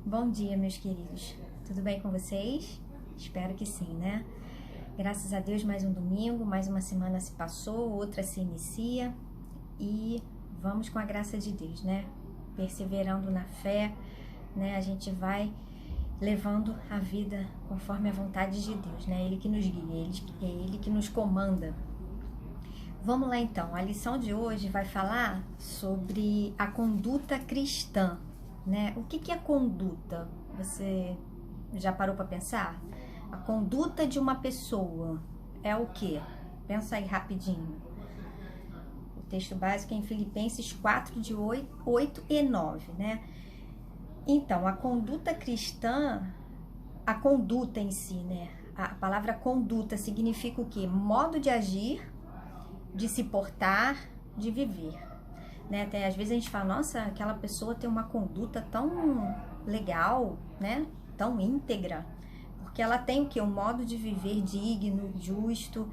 Bom dia, meus queridos. Tudo bem com vocês? Espero que sim, né? Graças a Deus, mais um domingo, mais uma semana se passou, outra se inicia e vamos com a graça de Deus, né? Perseverando na fé, né? A gente vai levando a vida conforme a vontade de Deus, né? Ele que nos guia, Ele que nos comanda. Vamos lá então, a lição de hoje vai falar sobre a conduta cristã, né? O que é conduta? Você já parou para pensar? A conduta de uma pessoa é o quê? Pensa aí rapidinho. O texto básico é em Filipenses 4, de 8 e 9, né? Então, a conduta cristã, a conduta em si, né? A palavra conduta significa o quê? Modo de agir, de se portar, de viver, né? Até às vezes a gente fala, nossa, aquela pessoa tem uma conduta tão legal, né? Tão íntegra, porque ela tem o quê? Um modo de viver digno, justo,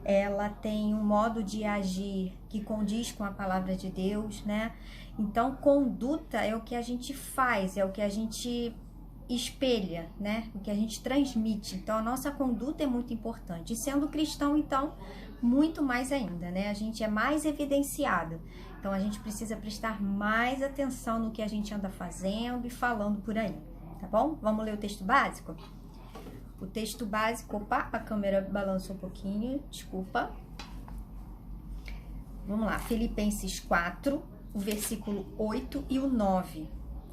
ela tem um modo de agir que condiz com a palavra de Deus, né? Então, conduta é o que a gente faz, é o que a gente espelha, né? O que a gente transmite. Então, a nossa conduta é muito importante. E sendo cristão, então, muito mais ainda, né? A gente é mais evidenciado. Então, a gente precisa prestar mais atenção no que a gente anda fazendo e falando por aí, tá bom? Vamos ler o texto básico? O texto básico... Opa, a câmera balançou um pouquinho, desculpa. Vamos lá, Filipenses 4, o versículo 8 e o 9.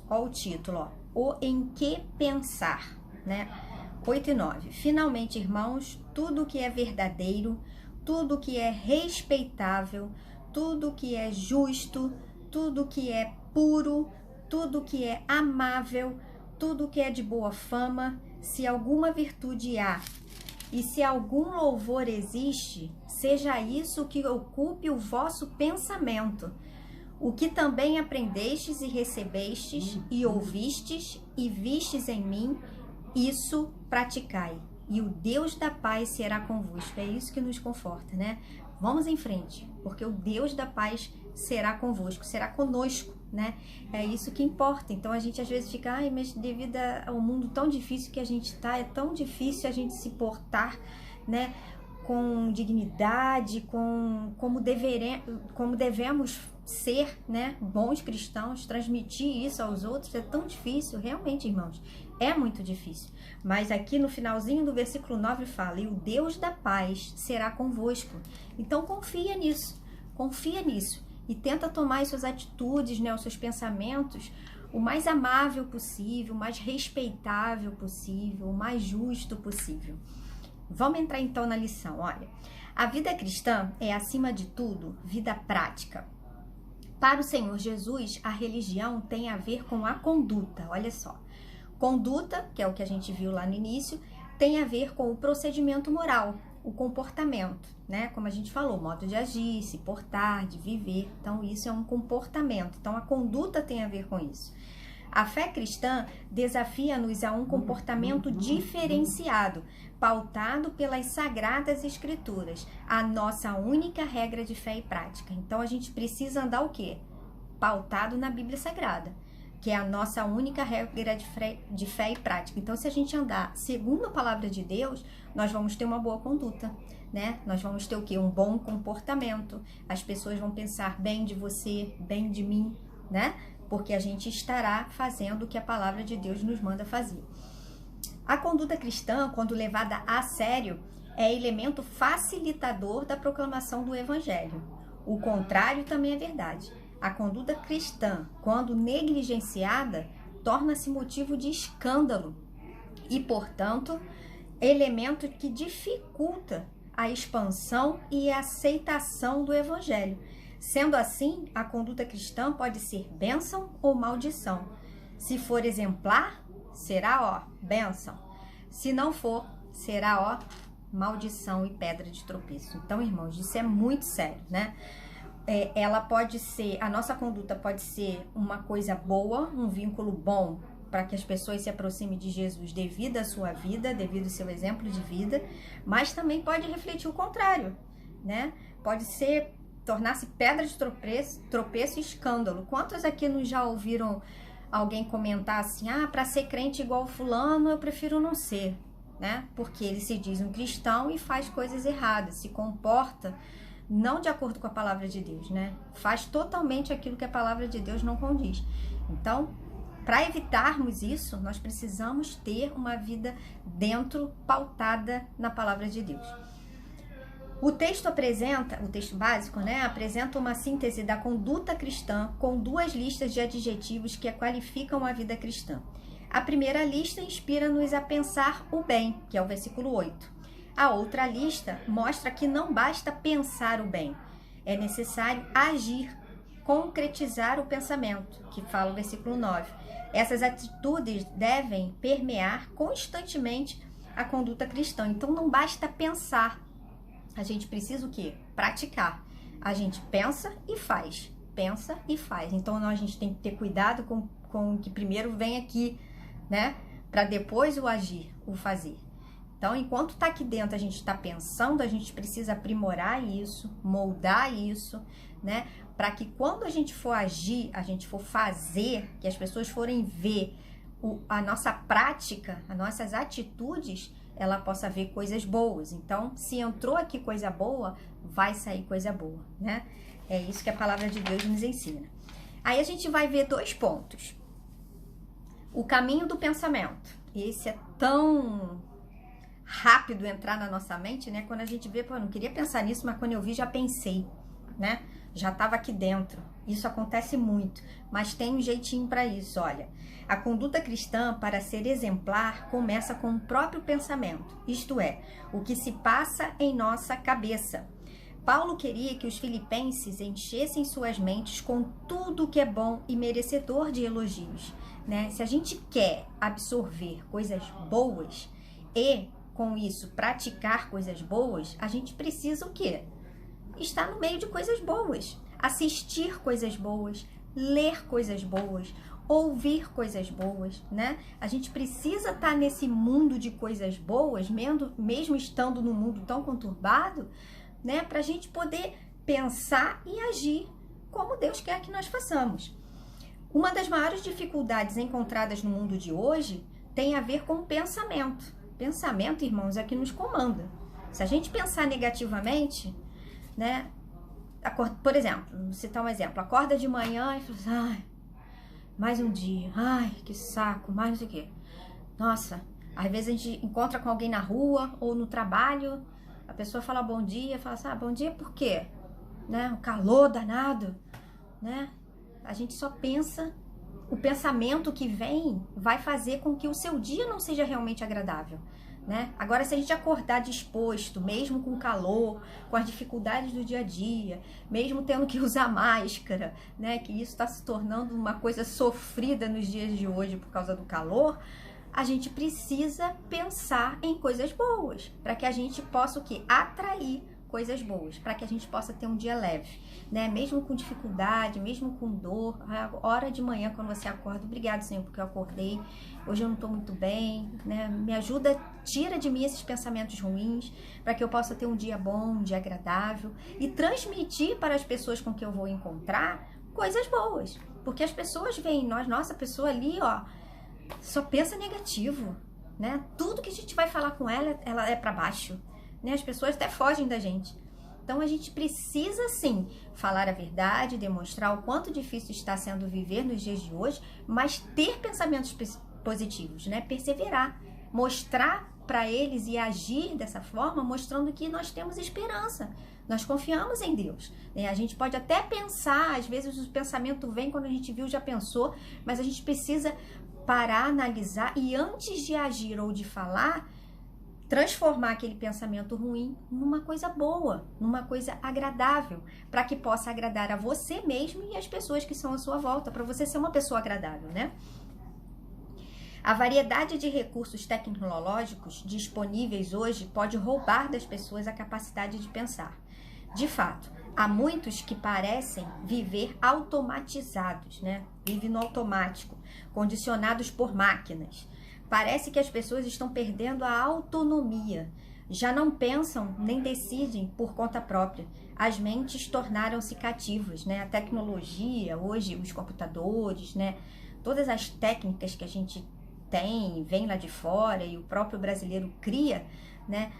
Olha o título, ó. O em que pensar, né? 8 e 9. Finalmente, irmãos, tudo que é verdadeiro, tudo que é respeitável, tudo que é justo, tudo que é puro, tudo que é amável, tudo que é de boa fama, se alguma virtude há e se algum louvor existe, seja isso que ocupe o vosso pensamento. O que também aprendestes e recebestes e ouvistes e vistes em mim, isso praticai. E o Deus da paz será convosco. É isso que nos conforta, né? Vamos em frente, porque o Deus da paz será convosco, será conosco, né? É isso que importa. Então a gente às vezes fica, ai, mas devido ao mundo tão difícil que a gente tá, é tão difícil a gente se portar, né? Com dignidade, como devemos ser, né, bons cristãos, transmitir isso aos outros, é tão difícil, realmente, irmãos, é muito difícil. Mas aqui no finalzinho do versículo 9 fala, e o Deus da paz será convosco. Então confia nisso, e tenta tomar as suas atitudes, né, os seus pensamentos, o mais amável possível, o mais respeitável possível, o mais justo possível. Vamos entrar então na lição, olha. A vida cristã é, acima de tudo, vida prática. Para o Senhor Jesus, a religião tem a ver com a conduta, olha só. Conduta, que é o que a gente viu lá no início, tem a ver com o procedimento moral, o comportamento, né? Como a gente falou, modo de agir, se portar, de viver. Então, isso é um comportamento. Então, a conduta tem a ver com isso. A fé cristã desafia-nos a um comportamento diferenciado, pautado pelas Sagradas Escrituras, a nossa única regra de fé e prática. Então, a gente precisa andar o quê? Pautado na Bíblia Sagrada, que é a nossa única regra de fé e prática. Então, se a gente andar segundo a palavra de Deus, nós vamos ter uma boa conduta, né? Nós vamos ter o quê? Um bom comportamento. As pessoas vão pensar bem de você, bem de mim, né? Porque a gente estará fazendo o que a palavra de Deus nos manda fazer. A conduta cristã, quando levada a sério, é elemento facilitador da proclamação do Evangelho. O contrário também é verdade. A conduta cristã, quando negligenciada, torna-se motivo de escândalo e, portanto, elemento que dificulta a expansão e a aceitação do Evangelho. Sendo assim, a conduta cristã pode ser bênção ou maldição. Se for exemplar, será, bênção. Se não for, será, maldição e pedra de tropeço. Então, irmãos, isso é muito sério, né? Ela pode ser, a nossa conduta pode ser uma coisa boa, um vínculo bom para que as pessoas se aproximem de Jesus devido à sua vida, devido ao seu exemplo de vida, mas também pode refletir o contrário, né? Pode tornar-se pedra de tropeço e escândalo. Quantos aqui não já ouviram alguém comentar assim, ah, para ser crente igual fulano, eu prefiro não ser, né? Porque ele se diz um cristão e faz coisas erradas, se comporta não de acordo com a palavra de Deus, né? Faz totalmente aquilo que a palavra de Deus não condiz. Então, para evitarmos isso, nós precisamos ter uma vida dentro, pautada na palavra de Deus. O texto básico, né, apresenta uma síntese da conduta cristã com 2 listas de adjetivos que a qualificam a vida cristã. A primeira lista inspira-nos a pensar o bem, que é o versículo 8. A outra lista mostra que não basta pensar o bem, é necessário agir, concretizar o pensamento, que fala o versículo 9. Essas atitudes devem permear constantemente a conduta cristã. Então não basta pensar. A gente precisa o quê? Praticar. A gente pensa e faz. Pensa e faz. Então a gente tem que ter cuidado com o que primeiro vem aqui, né? Para depois o agir, o fazer. Então, enquanto tá aqui dentro, a gente está pensando, a gente precisa aprimorar isso, moldar isso, né? Para que quando a gente for agir, a gente for fazer, que as pessoas forem ver a nossa prática, as nossas atitudes, ela possa ver coisas boas. Então, se entrou aqui coisa boa, vai sair coisa boa, né? É isso que a palavra de Deus nos ensina. Aí a gente vai ver 2 pontos. O caminho do pensamento. Esse é tão rápido entrar na nossa mente, né? Quando a gente vê, pô, eu não queria pensar nisso, mas quando eu vi, já pensei, né? Já estava aqui dentro. Isso acontece muito, mas tem um jeitinho para isso, olha. A conduta cristã, para ser exemplar, começa com o próprio pensamento, isto é, o que se passa em nossa cabeça. Paulo queria que os filipenses enchessem suas mentes com tudo que é bom e merecedor de elogios, né? Se a gente quer absorver coisas boas e, com isso, praticar coisas boas, a gente precisa o quê? Estar no meio de coisas boas, assistir coisas boas, ler coisas boas, ouvir coisas boas, né? A gente precisa estar nesse mundo de coisas boas, mesmo estando num mundo tão conturbado, né? Para a gente poder pensar e agir como Deus quer que nós façamos. Uma das maiores dificuldades encontradas no mundo de hoje tem a ver com o pensamento. Pensamento, irmãos, é que nos comanda. Se a gente pensar negativamente, né? Por exemplo, vou citar um exemplo. Acorda de manhã e fala assim, ai, mais um dia, ai, que saco, mais não sei o quê. Nossa, às vezes a gente encontra com alguém na rua ou no trabalho, a pessoa fala bom dia, fala assim, ah, bom dia por quê? Né? Um calor danado, né? A gente só pensa, o pensamento que vem vai fazer com que o seu dia não seja realmente agradável, né? Agora, se a gente acordar disposto, mesmo com calor, com as dificuldades do dia a dia, mesmo tendo que usar máscara, né? Que isso está se tornando uma coisa sofrida nos dias de hoje por causa do calor, a gente precisa pensar em coisas boas, para que a gente possa o quê? Atrair coisas boas, para que a gente possa ter um dia leve, né? Mesmo com dificuldade, mesmo com dor, a hora de manhã quando você acorda, obrigado, Senhor, porque eu acordei, hoje eu não estou muito bem, né? Me ajuda, tira de mim esses pensamentos ruins, para que eu possa ter um dia bom, um dia agradável e transmitir para as pessoas com que eu vou encontrar coisas boas, porque as pessoas veem nós, nossa, a pessoa ali, ó, só pensa negativo, né? Tudo que a gente vai falar com ela é para baixo, né? As pessoas até fogem da gente. Então a gente precisa sim falar a verdade, demonstrar o quanto difícil está sendo viver nos dias de hoje, mas ter pensamentos positivos, né? Perseverar, mostrar para eles e agir dessa forma, mostrando que nós temos esperança, nós confiamos em Deus, né? A gente pode até pensar, às vezes o pensamento vem quando a gente viu, já pensou, mas a gente precisa parar, analisar e antes de agir ou de falar, transformar aquele pensamento ruim numa coisa boa, numa coisa agradável, para que possa agradar a você mesmo e as pessoas que são à sua volta, para você ser uma pessoa agradável, né? A variedade de recursos tecnológicos disponíveis hoje pode roubar das pessoas a capacidade de pensar. De fato, há muitos que parecem viver automatizados, né? Vivem no automático, condicionados por máquinas. Parece que as pessoas estão perdendo a autonomia. Já não pensam nem decidem por conta própria. As mentes tornaram-se cativas, né? A tecnologia, hoje, os computadores, né? todas as técnicas que a gente tem, vem lá de fora e o próprio brasileiro cria, né,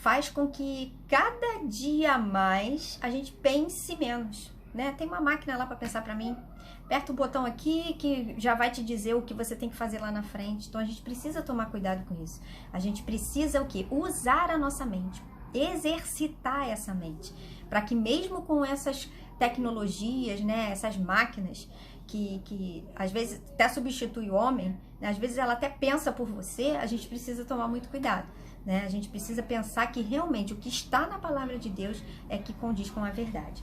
faz com que cada dia mais a gente pense menos, né? Tem uma máquina lá para pensar para mim, aperta o botão aqui que já vai te dizer o que você tem que fazer lá na frente. Então a gente precisa tomar cuidado com isso. A gente precisa o quê? Usar a nossa mente, exercitar essa mente, para que mesmo com essas tecnologias, né, essas máquinas que às vezes até substitui o homem, né, às vezes ela até pensa por você, a gente precisa tomar muito cuidado, né? A gente precisa pensar que realmente o que está na palavra de Deus é que condiz com a verdade.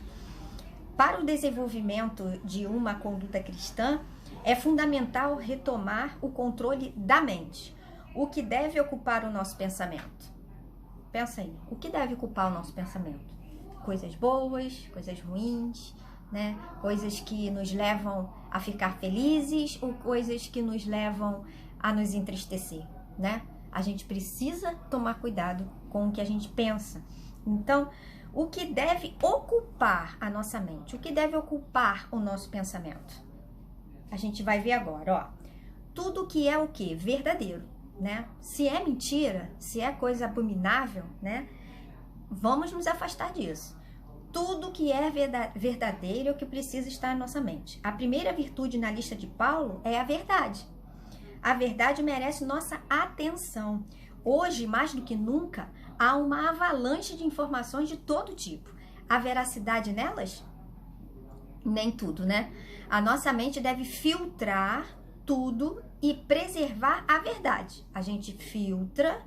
Para o desenvolvimento de uma conduta cristã, é fundamental retomar o controle da mente, o que deve ocupar o nosso pensamento. Pensa aí, o que deve ocupar o nosso pensamento? Coisas boas, coisas ruins, né? Coisas que nos levam a ficar felizes ou coisas que nos levam a nos entristecer, né? A gente precisa tomar cuidado com o que a gente pensa. Então, o que deve ocupar a nossa mente? O que deve ocupar o nosso pensamento? A gente vai ver agora, ó. Tudo que é o quê? Verdadeiro, né? Se é mentira, se é coisa abominável, né? Vamos nos afastar disso. Tudo que é verdadeiro é o que precisa estar na nossa mente. A primeira virtude na lista de Paulo é a verdade. A verdade merece nossa atenção. Hoje, mais do que nunca, há uma avalanche de informações de todo tipo. A veracidade nelas? Nem tudo, né? A nossa mente deve filtrar tudo e preservar a verdade. A gente filtra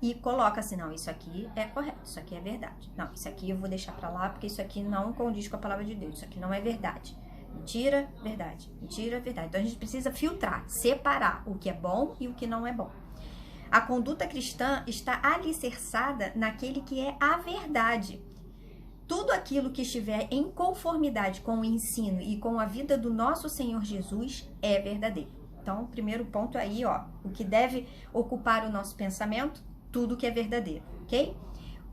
e coloca assim, não, isso aqui é correto, isso aqui é verdade. Não, isso aqui eu vou deixar pra lá porque isso aqui não condiz com a palavra de Deus, isso aqui não é verdade. Mentira, verdade. Mentira, verdade. Então a gente precisa filtrar, separar o que é bom e o que não é bom. A conduta cristã está alicerçada naquele que é a verdade. Tudo aquilo que estiver em conformidade com o ensino e com a vida do nosso Senhor Jesus é verdadeiro. Então, o primeiro ponto aí, ó, o que deve ocupar o nosso pensamento, tudo que é verdadeiro, ok?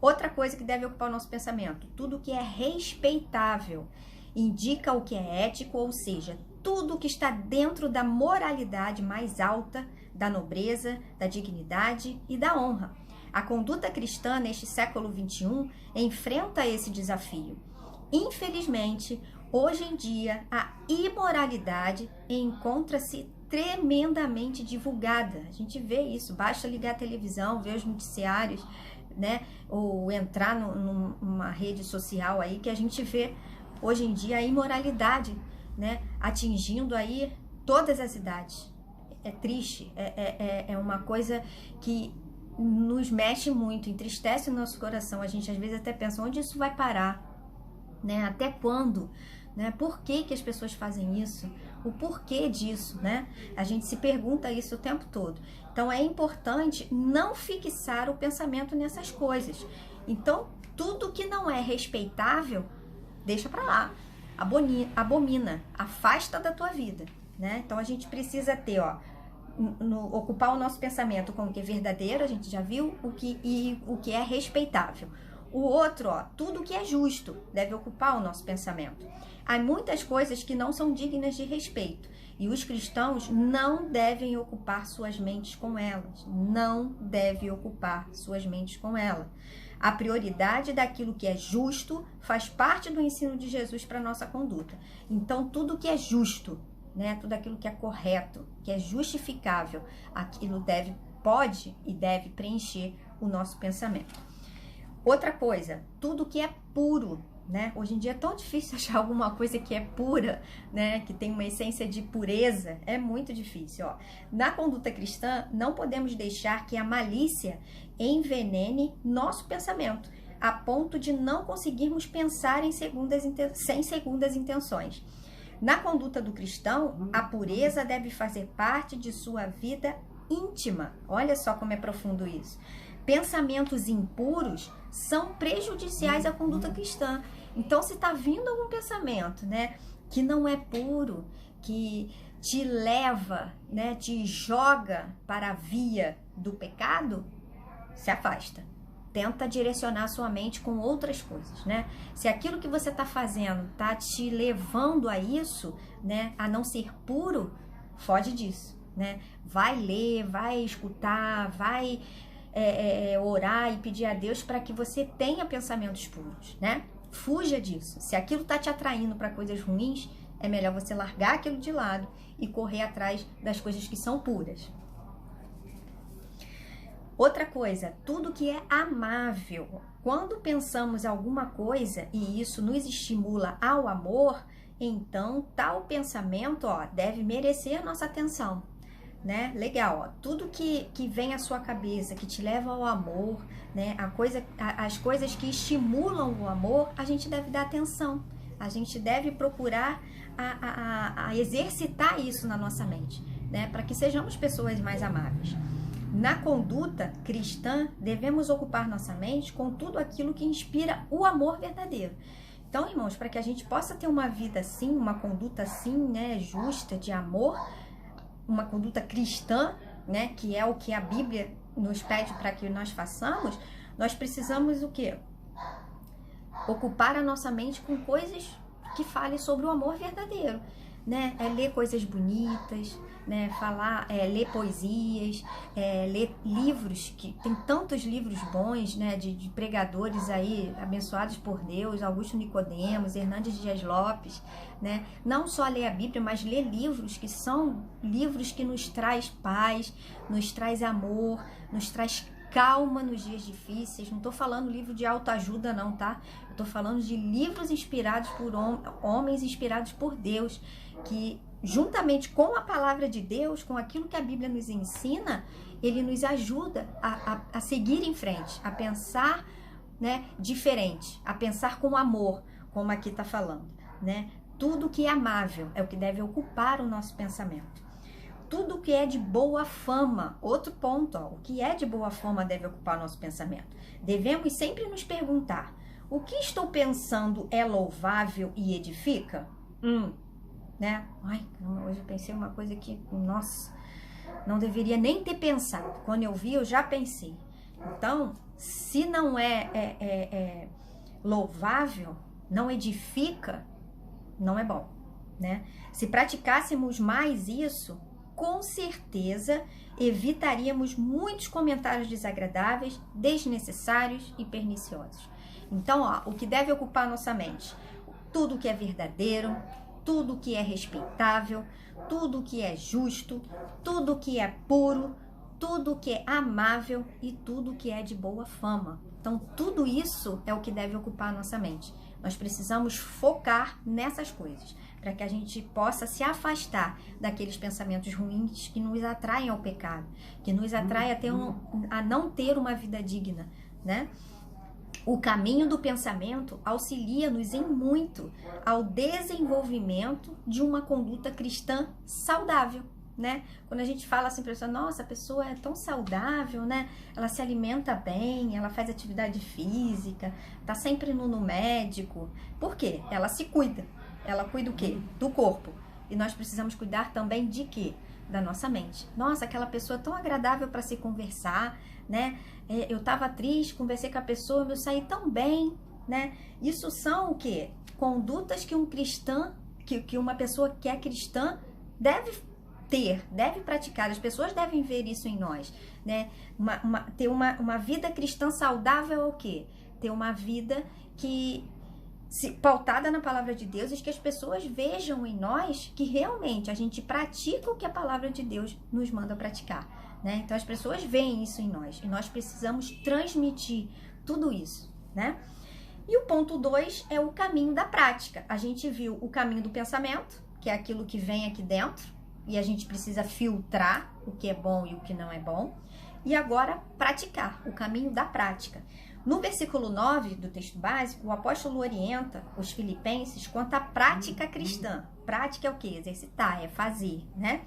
Outra coisa que deve ocupar o nosso pensamento, tudo que é respeitável, indica o que é ético, ou seja, tudo que está dentro da moralidade mais alta, da nobreza, da dignidade e da honra. A conduta cristã neste século XXI enfrenta esse desafio. Infelizmente, hoje em dia, a imoralidade encontra-se tremendamente divulgada. A gente vê isso, basta ligar a televisão, ver os noticiários, né? Ou entrar numa rede social aí que a gente vê hoje em dia a imoralidade, né? Atingindo aí todas as idades. É triste, é uma coisa que nos mexe muito, entristece o nosso coração. A gente às vezes até pensa, onde isso vai parar? Né? Até quando? Né? Por que as pessoas fazem isso? O porquê disso, né? A gente se pergunta isso o tempo todo. Então é importante não fixar o pensamento nessas coisas. Então, tudo que não é respeitável, deixa pra lá. Abomina, afasta da tua vida, né? Então a gente precisa ter, ó, ocupar o nosso pensamento com o que é verdadeiro, a gente já viu, o que é respeitável. O outro, ó, tudo que é justo deve ocupar o nosso pensamento. Há muitas coisas que não são dignas de respeito e os cristãos não devem ocupar suas mentes com elas. Não devem ocupar suas mentes com ela. A prioridade daquilo que é justo faz parte do ensino de Jesus para a nossa conduta. Então, tudo que é justo, né, tudo aquilo que é correto, que é justificável, aquilo pode e deve preencher o nosso pensamento. Outra coisa, tudo que é puro, né? Hoje em dia é tão difícil achar alguma coisa que é pura, né? Que tem uma essência de pureza, é muito difícil, ó. Na conduta cristã, não podemos deixar que a malícia envenene nosso pensamento, a ponto de não conseguirmos pensar sem segundas intenções. Na conduta do cristão, a pureza deve fazer parte de sua vida íntima. Olha só como é profundo isso. Pensamentos impuros são prejudiciais à conduta cristã. Então, se está vindo algum pensamento, né, que não é puro, que te leva, né, te joga para a via do pecado, se afasta. Tenta direcionar sua mente com outras coisas, né? Se aquilo que você está fazendo está te levando a isso, né, a não ser puro, foge disso, né? Vai ler, vai escutar, vai orar e pedir a Deus para que você tenha pensamentos puros, né? Fuja disso. Se aquilo está te atraindo para coisas ruins, é melhor você largar aquilo de lado e correr atrás das coisas que são puras. Outra coisa, tudo que é amável. Quando pensamos alguma coisa e isso nos estimula ao amor, então tal pensamento, deve merecer a nossa atenção, né? Legal, tudo que vem à sua cabeça, que te leva ao amor, né? As coisas que estimulam o amor, a gente deve dar atenção. A gente deve procurar a exercitar isso na nossa mente, né? Para que sejamos pessoas mais amáveis. Na conduta cristã, devemos ocupar nossa mente com tudo aquilo que inspira o amor verdadeiro. Então, irmãos, para que a gente possa ter uma vida assim, uma conduta assim, né, justa, de amor, uma conduta cristã, né, que é o que a Bíblia nos pede para que nós façamos, nós precisamos o quê? Ocupar a nossa mente com coisas que falem sobre o amor verdadeiro, né? Ler coisas bonitas, né? Ler poesias, ler livros, que tem tantos livros bons, né? De pregadores aí abençoados por Deus, Augusto Nicodemos, Hernandes Dias Lopes, né? Não só ler a Bíblia, mas ler livros que são livros que nos traz paz, nos traz amor, nos traz calma nos dias difíceis. Não estou falando livro de autoajuda não, tá? Eu tô falando de livros inspirados por homens inspirados por Deus, que juntamente com a palavra de Deus, com aquilo que a Bíblia nos ensina, ele nos ajuda a seguir em frente, a pensar, né, diferente, a pensar com amor, como aqui está falando, né? Tudo que é amável é o que deve ocupar o nosso pensamento. Tudo que é de boa fama, outro ponto, o que é de boa fama deve ocupar nosso pensamento. Devemos sempre nos perguntar, o que estou pensando é louvável e edifica? Né? Ai, hoje eu pensei uma coisa que, nossa, não deveria nem ter pensado. Quando eu vi, eu já pensei. Então, se não é louvável, não edifica, não é bom, né? Se praticássemos mais isso, com certeza evitaríamos muitos comentários desagradáveis, desnecessários e perniciosos. Então, o que deve ocupar nossa mente? Tudo que é verdadeiro, tudo que é respeitável, tudo que é justo, tudo que é puro, tudo que é amável e tudo que é de boa fama. Então, tudo isso é o que deve ocupar nossa mente. Nós precisamos focar nessas coisas, para que a gente possa se afastar daqueles pensamentos ruins que nos atraem ao pecado, que nos atraem a não ter uma vida digna, né? O caminho do pensamento auxilia-nos em muito ao desenvolvimento de uma conduta cristã saudável, né? Quando a gente fala assim para a pessoa, nossa, a pessoa é tão saudável, né? Ela se alimenta bem, ela faz atividade física, tá sempre no médico. Por quê? Ela se cuida. Ela cuida o quê? Do corpo. E nós precisamos cuidar também de quê? Da nossa mente. Nossa, aquela pessoa tão agradável para se conversar, né? Eu tava triste, conversei com a pessoa, eu saí tão bem, né? Isso são o quê? Condutas que um cristão, que uma pessoa que é cristã deve ter, deve praticar. As pessoas devem ver isso em nós, né? Ter uma vida cristã saudável é o quê? Ter uma vida pautada na palavra de Deus, e que as pessoas vejam em nós que realmente a gente pratica o que a palavra de Deus nos manda praticar, né? Então as pessoas veem isso em nós e nós precisamos transmitir tudo isso, né? E o ponto 2 é o caminho da prática. A gente viu o caminho do pensamento, que é aquilo que vem aqui dentro, e a gente precisa filtrar o que é bom e o que não é bom. E agora praticar, o caminho da prática. No versículo 9 do texto básico, o apóstolo orienta os filipenses quanto à prática cristã. Prática é o quê? Exercitar, é fazer, né?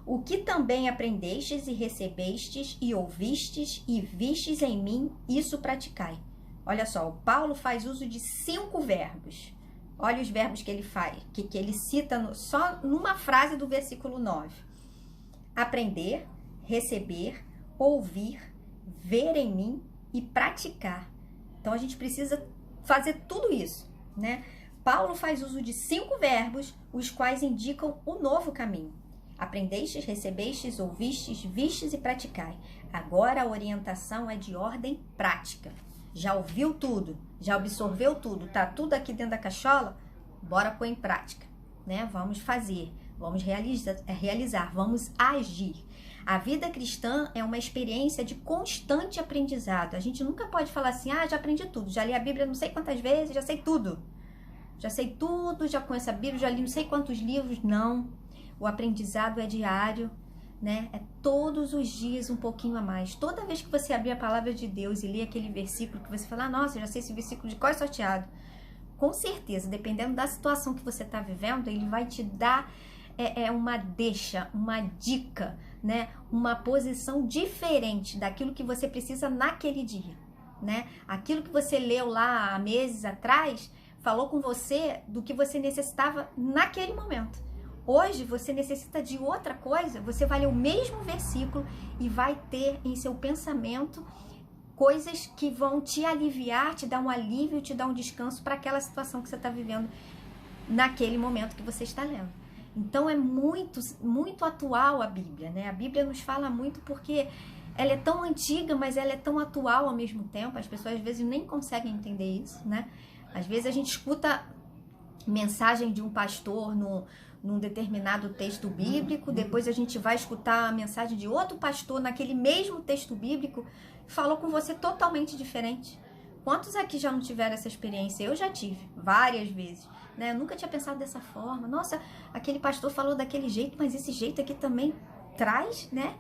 O que também aprendestes e recebestes e ouvistes e vistes em mim, isso praticai. Olha só, o Paulo faz uso de 5 verbos. Olha os verbos que ele faz, que ele cita só numa frase do versículo 9. Aprender, receber, ouvir, ver em mim e praticar. Então a gente precisa fazer tudo isso, né? Paulo faz uso de 5 verbos, os quais indicam o novo caminho. Aprendestes, recebestes, ouvistes, vistes e praticai. Agora a orientação é de ordem prática. Já ouviu tudo, já absorveu tudo, tá tudo aqui dentro da cachola? Bora pôr em prática, né? Vamos fazer, vamos realizar, vamos agir. A vida cristã é uma experiência de constante aprendizado. A gente nunca pode falar assim, já aprendi tudo, já li a Bíblia não sei quantas vezes, já sei tudo. Já sei tudo, já conheço a Bíblia, já li não sei quantos livros. Não, o aprendizado é diário, né? É todos os dias um pouquinho a mais. Toda vez que você abrir a palavra de Deus e ler aquele versículo que você fala, nossa, já sei esse versículo de cor salteado. Com certeza, dependendo da situação que você está vivendo, ele vai te dar uma deixa, uma dica, né? Uma posição diferente daquilo que você precisa naquele dia, né? Aquilo que você leu lá há meses atrás falou com você do que você necessitava naquele momento. Hoje você necessita de outra coisa, você vai ler o mesmo versículo e vai ter em seu pensamento coisas que vão te aliviar, te dar um alívio, te dar um descanso para aquela situação que você está vivendo naquele momento que você está lendo. Então é muito, muito atual a Bíblia, né? A Bíblia nos fala muito porque ela é tão antiga, mas ela é tão atual ao mesmo tempo. As pessoas às vezes nem conseguem entender isso, né? Às vezes a gente escuta mensagem de um pastor num determinado texto bíblico, depois a gente vai escutar a mensagem de outro pastor naquele mesmo texto bíblico, falou com você totalmente diferente. Quantos aqui já não tiveram essa experiência? Eu já tive, várias vezes, né? Eu nunca tinha pensado dessa forma. Nossa, aquele pastor falou daquele jeito, mas esse jeito aqui também traz, né,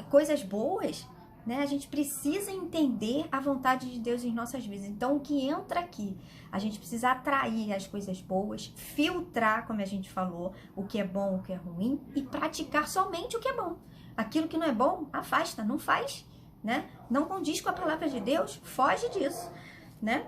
coisas boas, né? A gente precisa entender a vontade de Deus em nossas vidas. Então, o que entra aqui, a gente precisa atrair as coisas boas, filtrar, como a gente falou, o que é bom, o que é ruim, e praticar somente o que é bom. Aquilo que não é bom, afasta, não faz, né? Não condiz com a palavra de Deus, foge disso, né?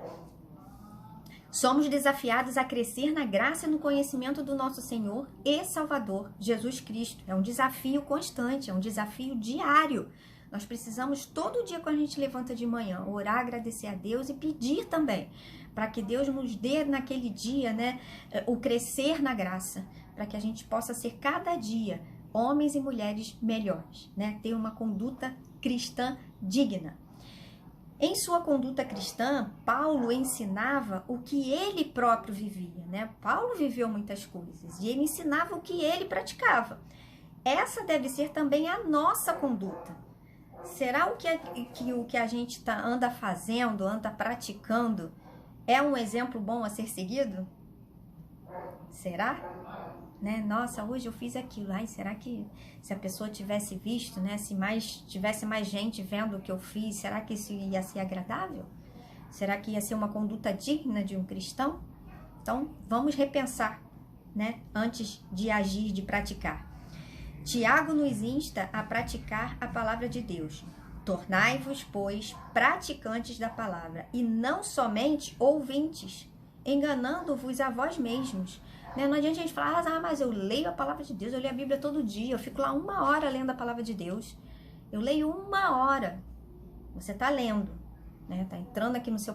Somos desafiados a crescer na graça e no conhecimento do nosso Senhor e Salvador, Jesus Cristo. É um desafio constante, é um desafio diário. Nós precisamos todo dia, quando a gente levanta de manhã, orar, agradecer a Deus e pedir também, para que Deus nos dê naquele dia, né, o crescer na graça, para que a gente possa ser cada dia homens e mulheres melhores, né, ter uma conduta cristã digna. Em sua conduta cristã, Paulo ensinava o que ele próprio vivia, né? Paulo viveu muitas coisas e ele ensinava o que ele praticava. Essa deve ser também a nossa conduta. Será o que a gente anda fazendo, anda praticando, é um exemplo bom a ser seguido? Será? Né? Nossa, hoje eu fiz aquilo. Ai, será que se a pessoa tivesse visto, né? Se tivesse mais gente vendo o que eu fiz, será que isso ia ser agradável? Será que ia ser uma conduta digna de um cristão? Então, vamos repensar, né? Antes de agir, de praticar. Tiago nos insta a praticar a palavra de Deus. Tornai-vos, pois, praticantes da palavra, e não somente ouvintes, enganando-vos a vós mesmos. Né? Não adianta a gente falar, mas eu leio a palavra de Deus, eu leio a Bíblia todo dia, eu fico lá 1 hora lendo a palavra de Deus. Eu leio 1 hora. Você está lendo, né? Está entrando aqui no seu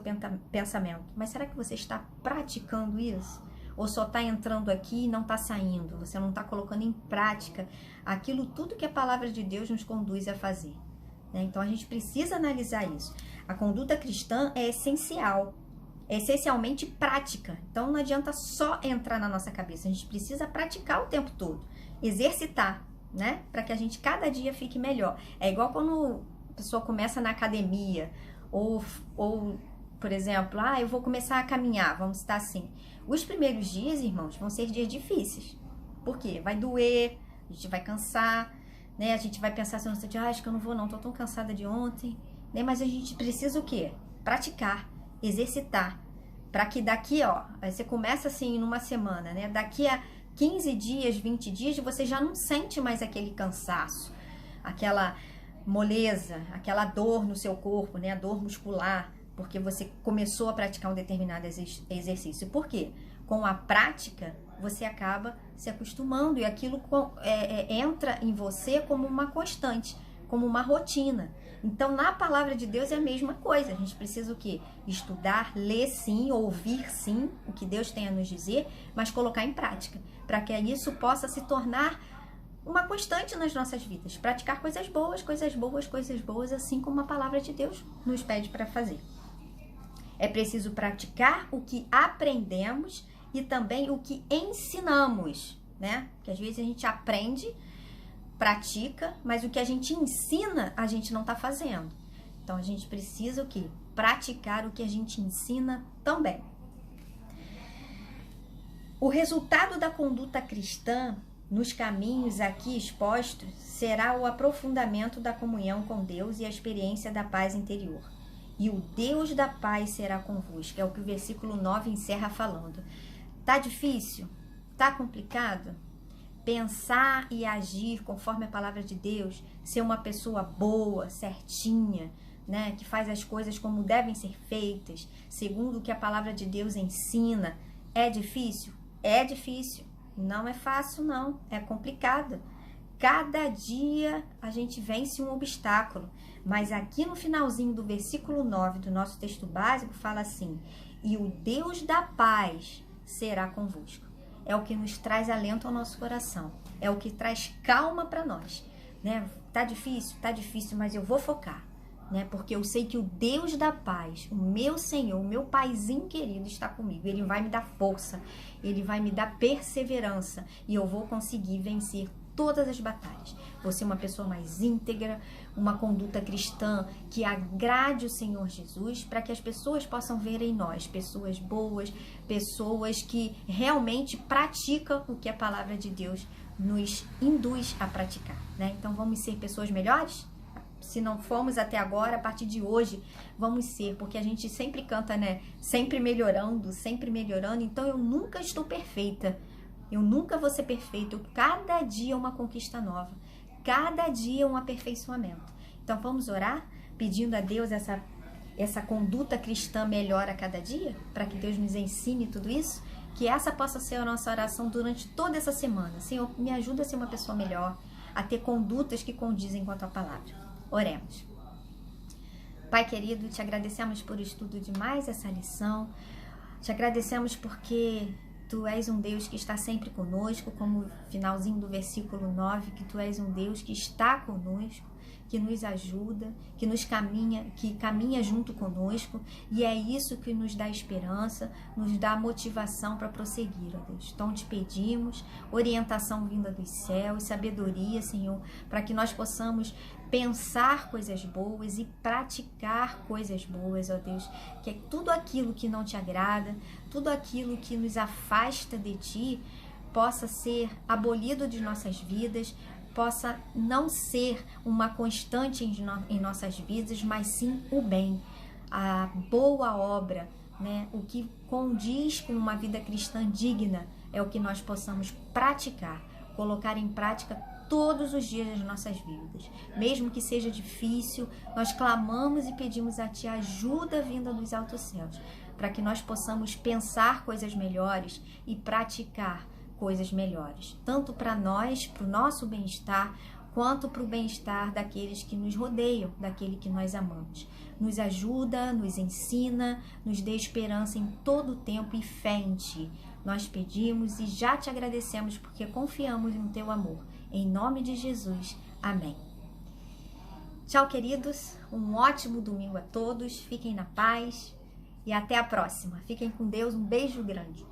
pensamento. Mas será que você está praticando isso? Ou só está entrando aqui e não está saindo? Você não está colocando em prática aquilo tudo que a palavra de Deus nos conduz a fazer, né? Então a gente precisa analisar isso. A conduta cristã é essencial, é essencialmente prática. Então não adianta só entrar na nossa cabeça, a gente precisa praticar o tempo todo, exercitar, né? Para que a gente cada dia fique melhor. É igual quando a pessoa começa na academia, ou por exemplo, eu vou começar a caminhar, vamos citar assim. Os primeiros dias, irmãos, vão ser dias difíceis. Por quê? Vai doer, a gente vai cansar, né? A gente vai pensar assim, acho que eu não vou não, tô tão cansada de ontem, né? Mas a gente precisa o quê? Praticar, exercitar, para que daqui, aí você começa assim numa semana, né? Daqui a 15 dias, 20 dias, você já não sente mais aquele cansaço, aquela moleza, aquela dor no seu corpo, né? A dor muscular, porque você começou a praticar um determinado exercício. Por quê? Com a prática, você acaba se acostumando e aquilo entra em você como uma constante, como uma rotina. Então, na palavra de Deus é a mesma coisa. A gente precisa o quê? Estudar, ler sim, ouvir sim o que Deus tem a nos dizer, mas colocar em prática, para que isso possa se tornar uma constante nas nossas vidas. Praticar coisas boas, coisas boas, coisas boas, assim como a palavra de Deus nos pede para fazer. É preciso praticar o que aprendemos e também o que ensinamos, né? Porque às vezes a gente aprende, pratica, mas o que a gente ensina, a gente não está fazendo. Então a gente precisa o quê? Praticar o que a gente ensina também. O resultado da conduta cristã nos caminhos aqui expostos será o aprofundamento da comunhão com Deus e a experiência da paz interior. E o Deus da paz será convosco. É o que o versículo 9 encerra falando. Tá difícil? Tá complicado? Pensar e agir conforme a palavra de Deus, ser uma pessoa boa, certinha, né, que faz as coisas como devem ser feitas, segundo o que a palavra de Deus ensina, é difícil? É difícil. Não é fácil, não. É complicado. Cada dia a gente vence um obstáculo. Mas aqui no finalzinho do versículo 9 do nosso texto básico fala assim: e o Deus da paz será convosco. É o que nos traz alento ao nosso coração. É o que traz calma para nós, né? Tá difícil, mas eu vou focar, né? Porque eu sei que o Deus da paz, o meu Senhor, o meu paizinho querido está comigo. Ele vai me dar força, ele vai me dar perseverança e eu vou conseguir vencer todas as batalhas. Vou ser uma pessoa mais íntegra, uma conduta cristã que agrade o Senhor Jesus, para que as pessoas possam ver em nós pessoas boas, pessoas que realmente praticam o que a palavra de Deus nos induz a praticar, né? Então vamos ser pessoas melhores? Se não fomos até agora, a partir de hoje vamos ser, porque a gente sempre canta, né? Sempre melhorando, então eu nunca estou perfeita. Eu nunca vou ser perfeito, cada dia é uma conquista nova, cada dia é um aperfeiçoamento. Então vamos orar pedindo a Deus essa conduta cristã melhor a cada dia, para que Deus nos ensine tudo isso, que essa possa ser a nossa oração durante toda essa semana. Senhor, me ajuda a ser uma pessoa melhor, a ter condutas que condizem com a tua palavra. Oremos. Pai querido, te agradecemos por o estudo de mais essa lição, te agradecemos porque Tu és um Deus que está sempre conosco, como o finalzinho do versículo 9, que Tu és um Deus que está conosco, que nos ajuda, que caminha junto conosco, e é isso que nos dá esperança, nos dá motivação para prosseguir, ó Deus. Então te pedimos orientação vinda dos céus, sabedoria, Senhor, para que nós possamos pensar coisas boas e praticar coisas boas, ó Deus, que é tudo aquilo que não te agrada, tudo aquilo que nos afasta de Ti, possa ser abolido de nossas vidas, possa não ser uma constante em nossas vidas, mas sim o bem, a boa obra, né? O que condiz com uma vida cristã digna é o que nós possamos praticar, colocar em prática todos os dias das nossas vidas. Mesmo que seja difícil, nós clamamos e pedimos a Ti ajuda vinda dos altos céus, para que nós possamos pensar coisas melhores e praticar coisas melhores, tanto para nós, para o nosso bem-estar, quanto para o bem-estar daqueles que nos rodeiam, daquele que nós amamos. Nos ajuda, nos ensina, nos dê esperança em todo o tempo e fé em Ti. Nós pedimos e já Te agradecemos porque confiamos no Teu amor. Em nome de Jesus. Amém. Tchau, queridos. Um ótimo domingo a todos. Fiquem na paz e até a próxima. Fiquem com Deus. Um beijo grande.